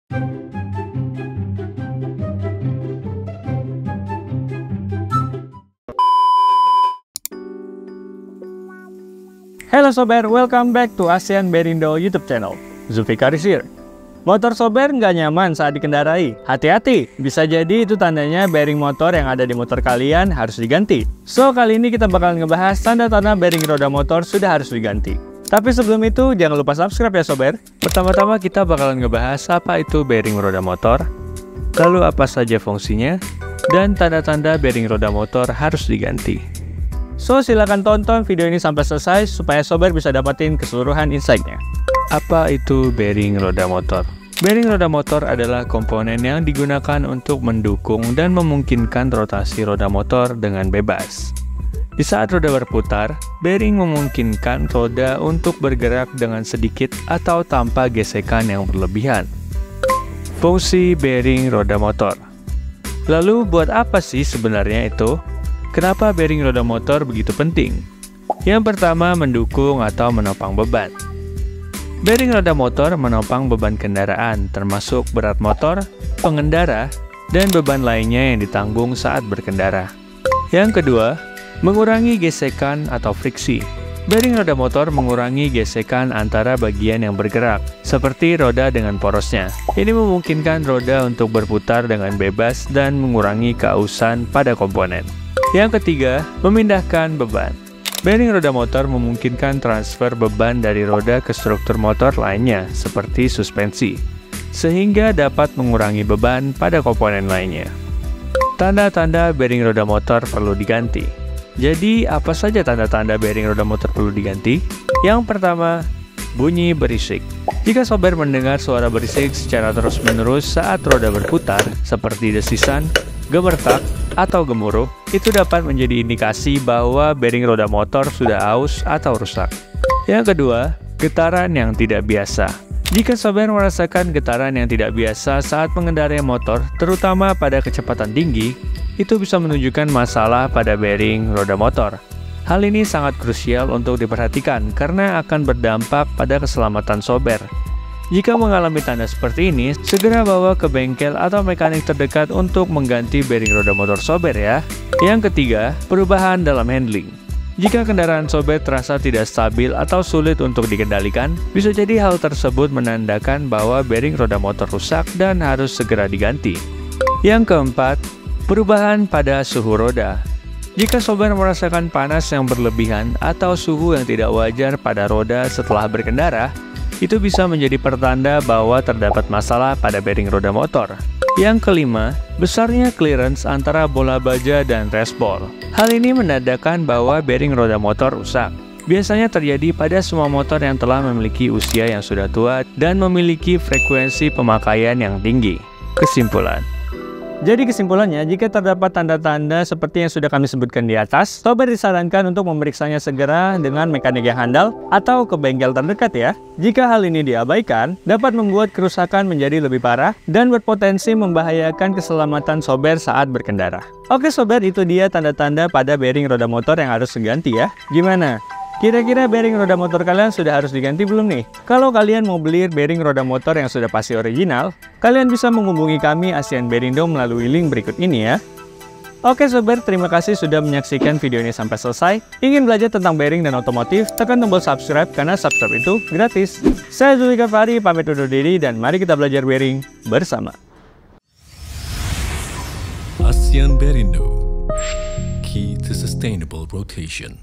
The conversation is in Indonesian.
Halo sober, welcome back to ASEAN Berindo YouTube channel. Zulfikar is here. Motor sober nggak nyaman saat dikendarai. Hati-hati, bisa jadi itu tandanya bearing motor yang ada di motor kalian harus diganti. So, kali ini kita bakalan ngebahas tanda-tanda bearing roda motor sudah harus diganti. Tapi sebelum itu, jangan lupa subscribe ya sober. Pertama-tama kita bakalan ngebahas apa itu bearing roda motor, lalu apa saja fungsinya, dan tanda-tanda bearing roda motor harus diganti. So, silakan tonton video ini sampai selesai supaya sober bisa dapatin keseluruhan insight-nya. Apa itu bearing roda motor? Bearing roda motor adalah komponen yang digunakan untuk mendukung dan memungkinkan rotasi roda motor dengan bebas. Di saat roda berputar, bearing memungkinkan roda untuk bergerak dengan sedikit atau tanpa gesekan yang berlebihan. Fungsi bearing roda motor. Lalu, buat apa sih sebenarnya itu? Kenapa bearing roda motor begitu penting? Yang pertama, mendukung atau menopang beban. Bearing roda motor menopang beban kendaraan, termasuk berat motor, pengendara, dan beban lainnya yang ditanggung saat berkendara. Yang kedua, mengurangi gesekan atau friksi. Bearing roda motor mengurangi gesekan antara bagian yang bergerak, seperti roda dengan porosnya. Ini memungkinkan roda untuk berputar dengan bebas dan mengurangi keausan pada komponen. Yang ketiga, memindahkan beban. Bearing roda motor memungkinkan transfer beban dari roda ke struktur motor lainnya, seperti suspensi, sehingga dapat mengurangi beban pada komponen lainnya. Tanda-tanda bearing roda motor perlu diganti. Jadi, apa saja tanda-tanda bearing roda motor perlu diganti? Yang pertama, bunyi berisik. Jika sober mendengar suara berisik secara terus-menerus saat roda berputar, seperti desisan, gemertak, atau gemuruh, itu dapat menjadi indikasi bahwa bearing roda motor sudah aus atau rusak. Yang kedua, getaran yang tidak biasa. Jika sober merasakan getaran yang tidak biasa saat mengendarai motor, terutama pada kecepatan tinggi, itu bisa menunjukkan masalah pada bearing roda motor. Hal ini sangat krusial untuk diperhatikan karena akan berdampak pada keselamatan sober. Jika mengalami tanda seperti ini, segera bawa ke bengkel atau mekanik terdekat untuk mengganti bearing roda motor sober ya. Yang ketiga, perubahan dalam handling. Jika kendaraan sober terasa tidak stabil atau sulit untuk dikendalikan, bisa jadi hal tersebut menandakan bahwa bearing roda motor rusak dan harus segera diganti. Yang keempat, perubahan pada suhu roda. Jika sober merasakan panas yang berlebihan atau suhu yang tidak wajar pada roda setelah berkendara, itu bisa menjadi pertanda bahwa terdapat masalah pada bearing roda motor. Yang kelima, besarnya clearance antara bola baja dan raceball. Hal ini menandakan bahwa bearing roda motor rusak. Biasanya terjadi pada semua motor yang telah memiliki usia yang sudah tua dan memiliki frekuensi pemakaian yang tinggi. Kesimpulan. Jadi kesimpulannya, jika terdapat tanda-tanda seperti yang sudah kami sebutkan di atas, sober disarankan untuk memeriksanya segera dengan mekanik yang handal atau ke bengkel terdekat ya. Jika hal ini diabaikan, dapat membuat kerusakan menjadi lebih parah dan berpotensi membahayakan keselamatan sober saat berkendara. Oke sober, itu dia tanda-tanda pada bearing roda motor yang harus diganti ya. Gimana? Kira-kira bearing roda motor kalian sudah harus diganti belum nih? Kalau kalian mau beli bearing roda motor yang sudah pasti original, kalian bisa menghubungi kami ASEAN Berindo melalui link berikut ini ya. Oke sober, terima kasih sudah menyaksikan video ini sampai selesai. Ingin belajar tentang bearing dan otomotif, tekan tombol subscribe karena subscribe itu gratis. Saya Zulfikar Fahri, pamit undur diri dan mari kita belajar bearing bersama. ASEAN Berindo, key to sustainable rotation.